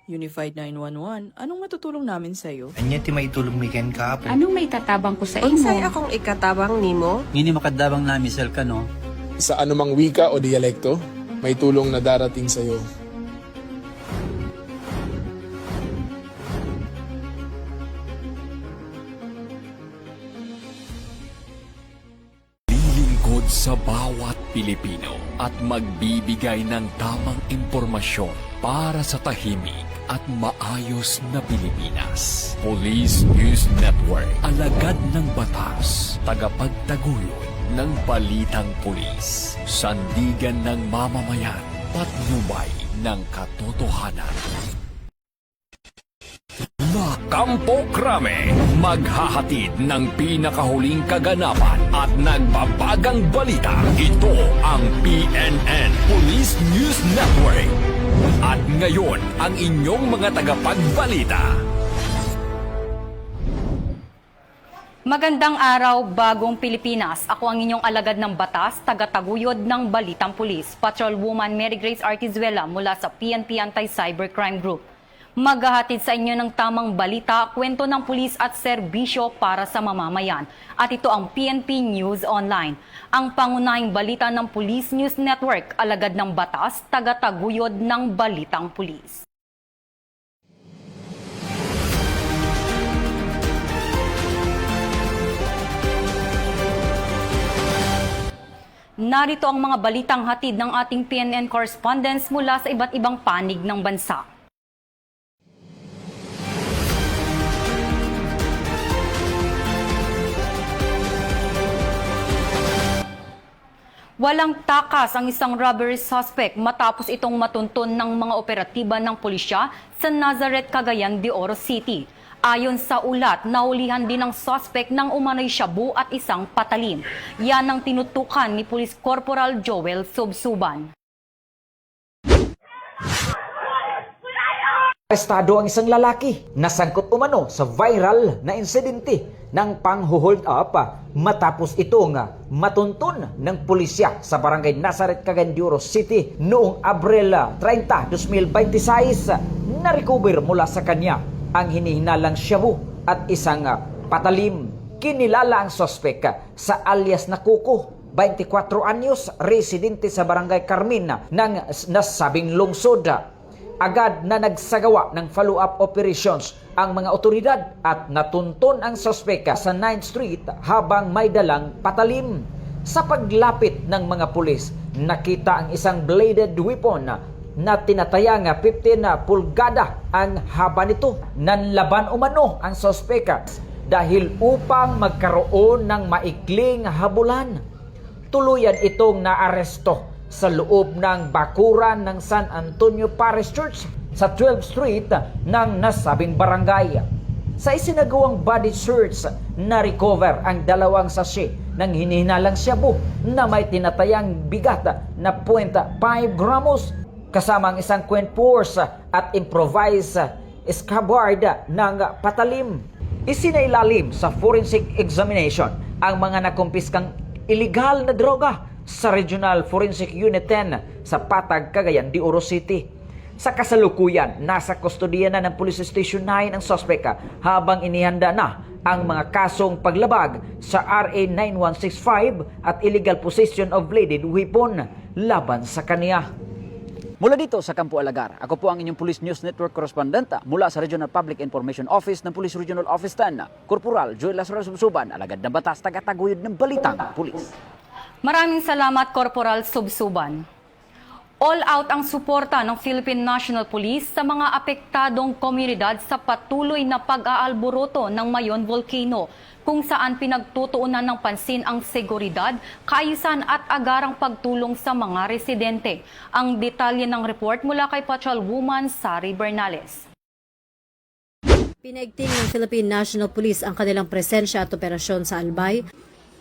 Unified 911, anong matutulong namin sa'yo? Anya ti maitulong mi ken kahapon. Anong may tatabang ko sa imo? Unsay akong ikatabang nimo? Ngini makadabang na misal ka no. Sa anumang wika o dialekto, may tulong na darating sa iyo. Lilingkod sa bawat Pilipino at magbibigay ng tamang impormasyon para sa tahimik at maayos na Pilipinas. Police News Network, alagad ng batas, tagapagtaguyod ng balitang pulis, sandigan ng mamamayan, patnubay ng katotohanan. La Campo Crame, maghahatid ng pinakahuling kaganapan at nagbabagang balita. Ito ang PNN Police News Network. At ngayon, ang inyong mga tagapagbalita. Magandang araw, bagong Pilipinas. Ako ang inyong alagad ng batas, tagataguyod ng Balitang Pulis, Patrolwoman Mary Grace Artizuela mula sa PNP Anti-Cybercrime Group. Maghahatid sa inyo ng tamang balita, kwento ng pulis at serbisyo para sa mamamayan. At ito ang PNP News Online. Ang pangunahing balita ng Police News Network, alagad ng batas, tagataguyod ng Balitang Pulis. Narito ang mga balitang hatid ng ating PNN correspondents mula sa iba't ibang panig ng bansa. Walang takas ang isang robbery suspect matapos itong matuntun ng mga operatiba ng pulisya sa Nazareth, Cagayan de Oro City. Ayon sa ulat, naulihan din ng suspect ng umano'y shabu at isang patalim. Yan ang tinutukan ni Police Corporal Joel Subsuban. Arestado ang isang lalaki na sangkot umano sa viral na insidente ng pang-hold up matapos itong matuntun ng pulisya sa barangay Nazareth, Cagayan de Oro City noong Abril 30, 2026. Na-recover mula sa kanya ang hinihinalang shabu at isang patalim. Kinilala ang sospek sa alias na Kuko, 24 anyos, residente sa barangay Carmen ng nasabing lungsod. Agad na nagsagawa ng follow-up operations ang mga otoridad at natuntun ang sospeka sa 9th Street habang may dalang patalim. Sa paglapit ng mga pulis, nakita ang isang bladed weapon na tinatayang 15 pulgada ang haba nito. Nanlaban umano ang sospeka dahil upang magkaroon ng maikling habulan. Tuluyan itong naaresto sa loob ng bakuran ng San Antonio Parish Church sa 12th Street ng nasabing barangay. Sa isinagawang body search, na-recover ang 2 sachet ng hinihinalang shabu na may tinatayang bigat na 0.5 gramos kasama ang isang quenpors at improvised scabbard ng patalim. Isinailalim sa forensic examination ang mga nakumpiskang illegal na droga sa Regional Forensic Unit 10 sa Patag, Cagayan de Oro City. Sa kasalukuyan, nasa kustodiya na ng Police Station 9 ang sospeka habang inihanda na ang mga kasong paglabag sa RA 9165 at illegal possession of bladed weapon laban sa kaniya. Mula dito sa Campo Alagar, ako po ang inyong Police News Network correspondent mula sa Regional Public Information Office ng Police Regional Office 10, Corporal Joel Lazaro Subsuban, alagad ng batas, tagataguyod ng Balitang Pulis. Maraming salamat, Corporal Subsuban. All out ang suporta ng Philippine National Police sa mga apektadong komunidad sa patuloy na pag-aalboroto ng Mayon Volcano, kung saan pinagtutuunan ng pansin ang seguridad, kaayusan at agarang pagtulong sa mga residente. Ang detalye ng report mula kay Patrolwoman Sari Bernales. Pinaigting ng Philippine National Police ang kanilang presensya at operasyon sa Albay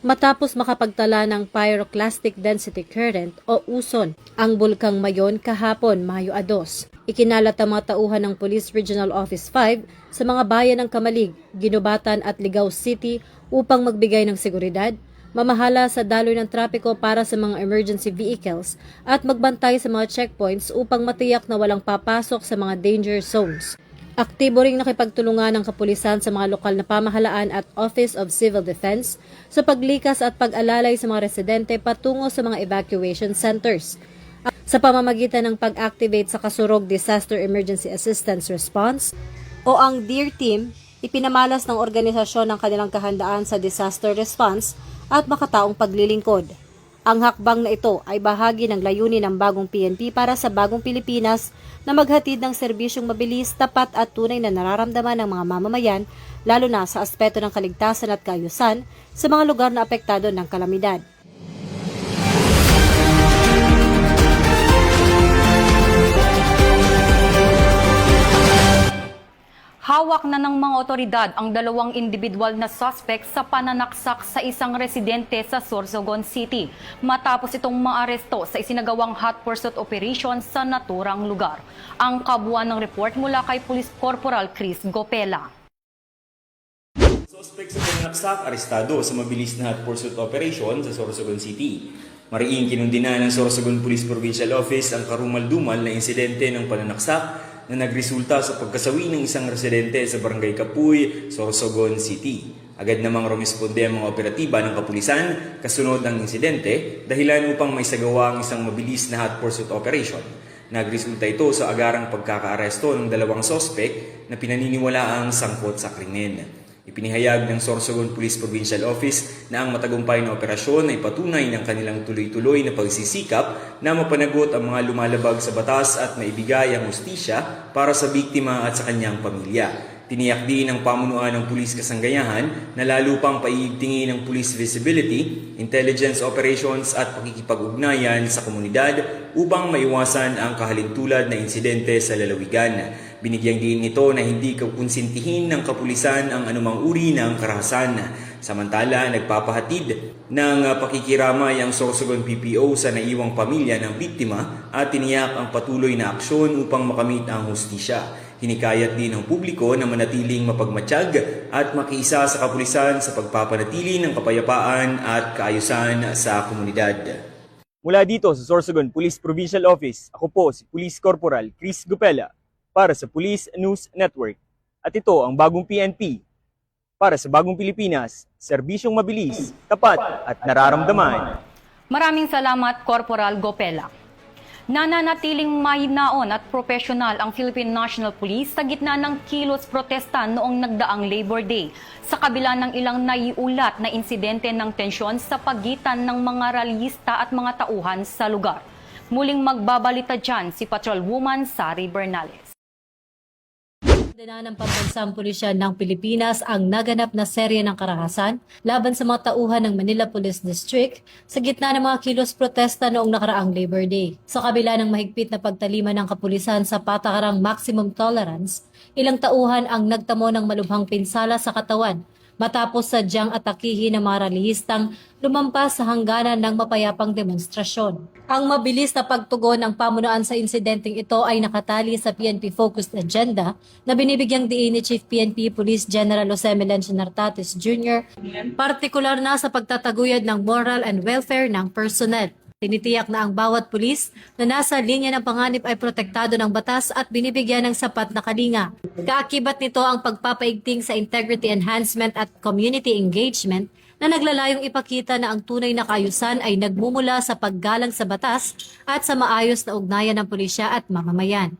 matapos makapagtala ng pyroclastic density current o uson ang bulkang Mayon kahapon, Mayo 2. Ikinalat ang mga tauhan ng Police Regional Office 5 sa mga bayan ng Kamalig, Ginubatan at Ligao City upang magbigay ng seguridad, mamahala sa daloy ng trapiko para sa mga emergency vehicles at magbantay sa mga checkpoints upang matiyak na walang papasok sa mga danger zones. Aktibo ring nakipagtulungan ng kapulisan sa mga lokal na pamahalaan at Office of Civil Defense sa paglikas at pag-alalay sa mga residente patungo sa mga evacuation centers. Sa pamamagitan ng pag-activate sa Kasurog Disaster Emergency Assistance Response o ang DEAR Team, ipinamalas ng organisasyon ng kanilang kahandaan sa disaster response at makataong paglilingkod. Ang hakbang na ito ay bahagi ng layunin ng bagong PNP para sa bagong Pilipinas na maghatid ng serbisyong mabilis, tapat at tunay na nararamdaman ng mga mamamayan, lalo na sa aspeto ng kaligtasan at kaayusan sa mga lugar na apektado ng kalamidad. Hawak na ng mga otoridad ang 2 individual na suspect sa pananaksak sa isang residente sa Sorsogon City matapos itong maaresto sa isinagawang hot pursuit operation sa naturang lugar. Ang kabuuan ng report mula kay Police Corporal Chris Gopela. Suspect sa pananaksak, arestado sa mabilis na hot pursuit operation sa Sorsogon City. Mariing kinundina ng Sorsogon Police Provincial Office ang karumal-dumal na insidente ng pananaksak na nagresulta sa pagkasawi ng isang residente sa Barangay Kapuy, Sorsogon City. Agad namang rumisponde ang mga operatiba ng kapulisan kasunod ng insidente dahilan upang maisagawa ang isang mabilis na hot pursuit operation. Nagresulta ito sa agarang pagkakaaresto ng 2 sospek na pinaniniwalaang sangkot sa krimen. Ipinahayag ng Sorsogon Police Provincial Office na ang matagumpay na operasyon ay patunay ng kanilang tuloy-tuloy na pagsisikap na mapanagot ang mga lumalabag sa batas at maibigay ang hustisya para sa biktima at sa kanyang pamilya. Tiniyak din ng pamunuan ng pulis kasanggayahan na lalo pang paiigtingin ng police visibility, intelligence operations at pakikipag-ugnayan sa komunidad upang maiwasan ang kahalintulad na insidente sa lalawigan. Binigyang din nito na hindi kukonsintihin ng kapulisan ang anumang uri ng karahasan. Samantala, nagpapahatid ng pakikiramay ang Sorsogon PPO sa naiwang pamilya ng biktima at tiniyak ang patuloy na aksyon upang makamit ang hustisya. Hinikayat din ng publiko na manatiling mapagmatsyag at makiisa sa kapulisan sa pagpapanatili ng kapayapaan at kaayusan sa komunidad. Mula dito sa Sorsogon Police Provincial Office, ako po si Police Corporal Chris Gopela para sa Police News Network. At ito ang bagong PNP para sa bagong Pilipinas, serbisyong mabilis, tapat at nararamdaman. Maraming salamat, Corporal Gopela. Nananatiling mahinaon at profesional ang Philippine National Police sa gitna ng kilos protesta noong nagdaang Labor Day sa kabila ng ilang naiulat na insidente ng tensyon sa pagitan ng mga rallyista at mga tauhan sa lugar. Muling magbabalita dyan si Patrolwoman Sari Bernales. Ng pambansang pulisya ng Pilipinas ang naganap na serye ng karahasan laban sa mga tauhan ng Manila Police District sa gitna ng mga kilos protesta noong nakaraang Labor Day. Sa kabila ng mahigpit na pagtalima ng kapulisan sa patakarang maximum tolerance, ilang tauhan ang nagtamo ng malubhang pinsala sa katawan matapos sadyang atakihin ng mga rallyistang lumampas sa hangganan ng mapayapang demonstrasyon. Ang mabilis na pagtugon ng pamunuan sa insidenteng ito ay nakatali sa PNP-focused agenda na binibigyang diin ni Chief PNP Police General Jose Melencio Nartates Jr., partikular na sa pagtataguyod ng moral and welfare ng personnel. Tinitiyak na ang bawat pulis na nasa linya ng panganib ay protektado ng batas at binibigyan ng sapat na kalinga. Kaakibat nito ang pagpapaigting sa integrity enhancement at community engagement na naglalayong ipakita na ang tunay na kaayusan ay nagmumula sa paggalang sa batas at sa maayos na ugnayan ng pulisya at mamamayan.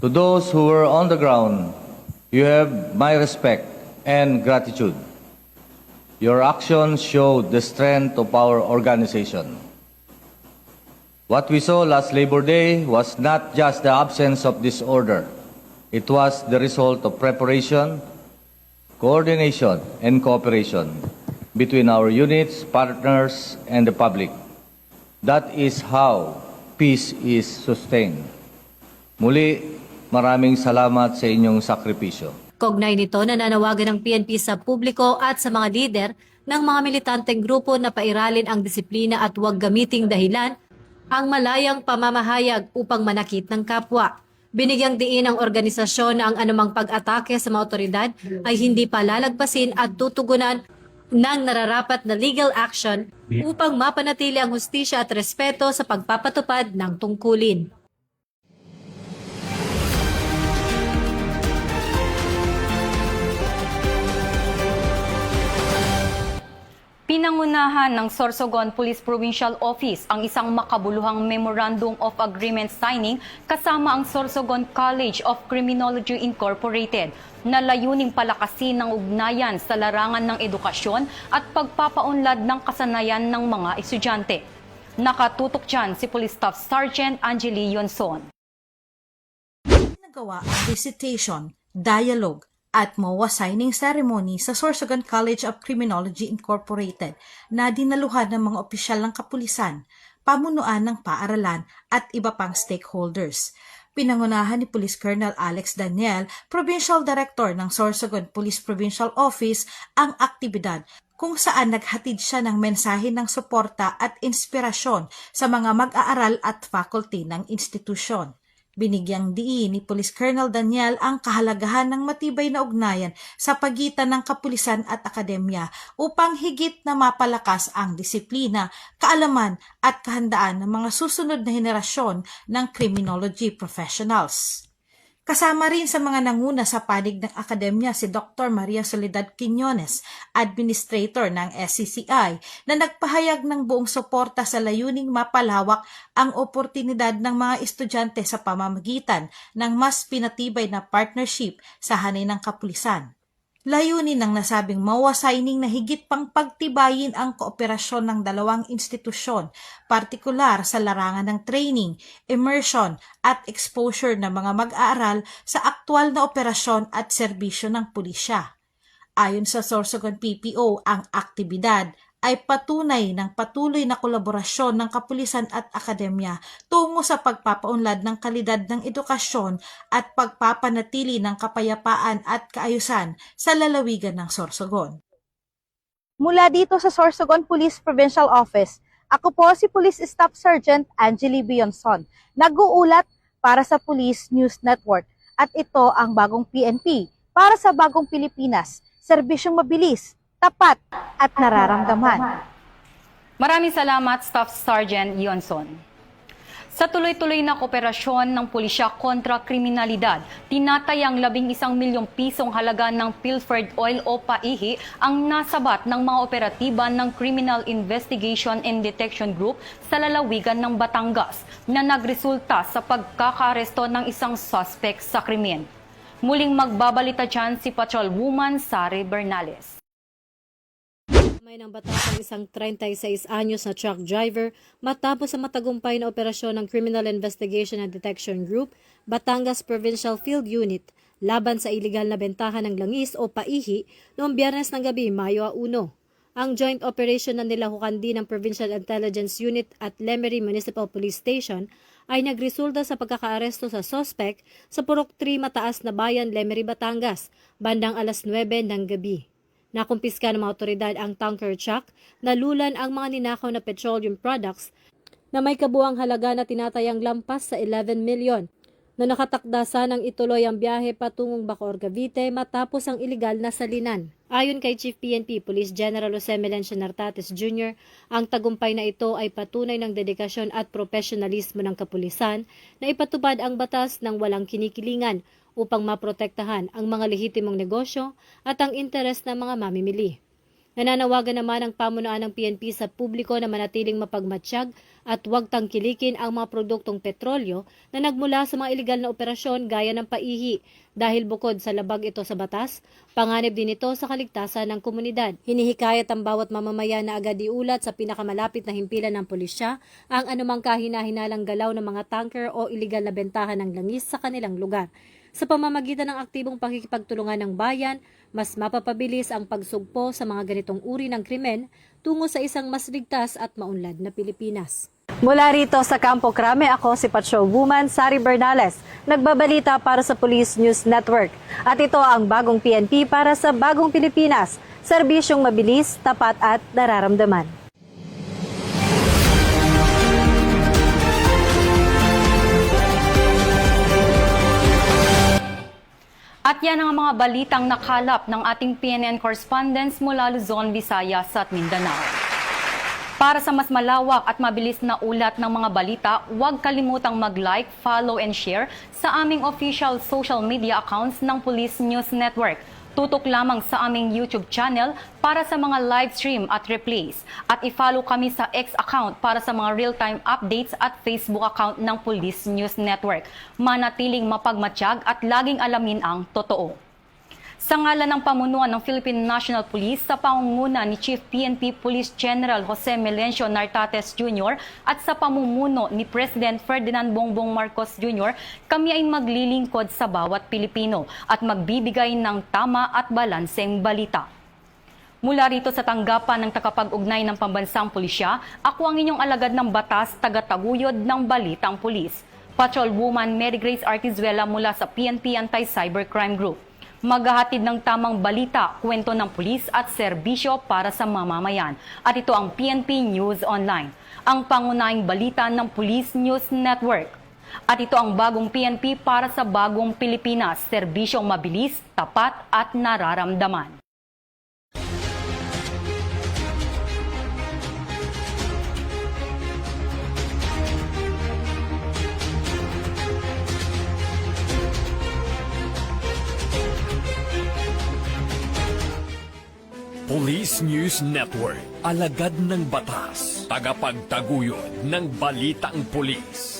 To those who were on the ground, you have my respect and gratitude. Your actions showed the strength of our organization. What we saw last Labor Day was not just the absence of disorder. It was the result of preparation, coordination, and cooperation between our units, partners, and the public. That is how peace is sustained. Muli, maraming salamat sa inyong sakripisyo. Kaugnay nito, nananawagan ng PNP sa publiko at sa mga lider ng mga militanteng grupo na pairalin ang disiplina at huwag gamiting dahilan ang malayang pamamahayag upang manakit ng kapwa. Binigyang diin ng organisasyon na ang anumang pag-atake sa mga otoridad ay hindi palalagpasin at tutugunan ng nararapat na legal action upang mapanatili ang hustisya at respeto sa pagpapatupad ng tungkulin. Pinangunahan ng Sorsogon Police Provincial Office ang isang makabuluhang Memorandum of Agreement signing kasama ang Sorsogon College of Criminology Incorporated na layuning palakasin ng ugnayan sa larangan ng edukasyon at pagpapaunlad ng kasanayan ng mga estudyante. Nakatutok dyan si Police Staff Sergeant Angeli Yonson. Nagawa ang recitation, dialogue, at MOA signing ceremony sa Sorsogon College of Criminology Incorporated na dinaluhan ng mga opisyal ng kapulisan, pamunuan ng paaralan at iba pang stakeholders. Pinangunahan ni Police Colonel Alex Daniel, Provincial Director ng Sorsogon Police Provincial Office, ang aktibidad kung saan naghatid siya ng mensahe ng suporta at inspirasyon sa mga mag-aaral at faculty ng institusyon. Binigyang diin ni Police Colonel Daniel ang kahalagahan ng matibay na ugnayan sa pagitan ng kapulisan at akademya upang higit na mapalakas ang disiplina, kaalaman at kahandaan ng mga susunod na henerasyon ng criminology professionals. Kasama rin sa mga nanguna sa panig ng akademya si Dr. Maria Soledad Quiñones, Administrator ng SCCI, na nagpahayag ng buong suporta sa layuning mapalawak ang oportunidad ng mga estudyante sa pamamagitan ng mas pinatibay na partnership sa hanay ng kapulisan. Layunin ng nasabing MOA signing na higit pang pagtibayin ang kooperasyon ng dalawang institusyon, partikular sa larangan ng training, immersion at exposure ng mga mag-aaral sa aktwal na operasyon at serbisyo ng pulisya. Ayon sa Sorsogon PPO, ang aktibidad ay patunay ng patuloy na kolaborasyon ng kapulisan at akademya tungo sa pagpapaunlad ng kalidad ng edukasyon at pagpapanatili ng kapayapaan at kaayusan sa lalawigan ng Sorsogon. Mula dito sa Sorsogon Police Provincial Office, ako po si Police Staff Sergeant Angeli Bionson, nag-uulat para sa Police News Network, at ito ang bagong PNP para sa bagong Pilipinas, serbisyong mabilis, tapat at nararamdaman. Maraming salamat, Staff Sergeant Yonson. Sa tuloy-tuloy na kooperasyon ng pulisya kontra kriminalidad, tinatayang 11 milyong pisong halaga ng pilfered oil o paihi ang nasabat ng mga operatiba ng Criminal Investigation and Detection Group sa lalawigan ng Batangas na nagresulta sa pagkakaaresto ng isang suspect sa krimen. Muling magbabalita dyan si Patrolwoman Sari Bernales. May ng batas ang isang 36 anyos na truck driver matapos sa matagumpay na operasyon ng Criminal Investigation and Detection Group, Batangas Provincial Field Unit, laban sa iligal na bentahan ng langis o paihi noong Biyernes ng gabi, Mayo 1. Ang joint operation na nilahukan din ng Provincial Intelligence Unit at Lemery Municipal Police Station ay nagresulta sa pagkakaaresto sa suspect sa Purok 3 Mataas na Bayan, Lemery, Batangas, bandang alas 9 ng gabi. Nakumpiska ng mga otoridad ang tanker truck na lulan ang mga ninakaw na petroleum products na may kabuang halaga na tinatayang lampas sa 11 milyon na nakatakda ng ituloy ang biyahe patungong Bacoor, Cavite matapos ang iligal na salinan. Ayon kay Chief PNP Police General Jose Melencio Nartates Jr., ang tagumpay na ito ay patunay ng dedikasyon at profesionalismo ng kapulisan na ipatupad ang batas ng walang kinikilingan upang maprotektahan ang mga lehitimong negosyo at ang interes ng mga mamimili. Nananawagan naman ang pamunuan ng PNP sa publiko na manatiling mapagmatsyag at huwag tangkilikin ang mga produktong petrolyo na nagmula sa mga iligal na operasyon gaya ng paihi dahil bukod sa labag ito sa batas, panganib din ito sa kaligtasan ng komunidad. Hinihikayat ang bawat mamamayan na agad iulat sa pinakamalapit na himpilan ng pulisya ang anumang kahina-hinalang galaw ng mga tanker o iligal na bentahan ng langis sa kanilang lugar. Sa pamamagitan ng aktibong pakikipagtulungan ng bayan, mas mapapabilis ang pagsugpo sa mga ganitong uri ng krimen tungo sa isang mas ligtas at maunlad na Pilipinas. Mula rito sa Campo Crame, ako si Patrolwoman Sari Bernales, nagbabalita para sa Police News Network. At ito ang bagong PNP para sa bagong Pilipinas, serbisyong mabilis, tapat at nararamdaman. At yan ang mga balitang nakalap ng ating PNN correspondents mula Luzon, Visayas at Mindanao. Para sa mas malawak at mabilis na ulat ng mga balita, huwag kalimutang mag-like, follow and share sa aming official social media accounts ng Police News Network. Tutok lamang sa aming YouTube channel para sa mga live stream at replays. At i-follow kami sa X account para sa mga real-time updates at Facebook account ng Police News Network. Manatiling mapagmatsyag at laging alamin ang totoo. Sa ngalan ng pamunuan ng Philippine National Police sa pangunguna ni Chief PNP Police General Jose Melencio Nartates Jr. at sa pamumuno ni President Ferdinand Bongbong Marcos Jr., kami ay maglilingkod sa bawat Pilipino at magbibigay ng tama at balanseng balita. Mula rito sa tanggapan ng takapag-ugnay ng pambansang pulisya, ako ang inyong alagad ng batas, tagataguyod ng Balitang Pulis. Patrolwoman Mary Grace Artizuela mula sa PNP Anti-Cybercrime Group. Maghahatid ng tamang balita, kwento ng pulis at serbisyo para sa mamamayan. At ito ang PNP News Online, ang pangunahing balita ng Police News Network. At ito ang bagong PNP para sa bagong Pilipinas, serbisyong mabilis, tapat at nararamdaman. Police News Network, alagad ng batas, tagapagtaguyod ng balitang pulis.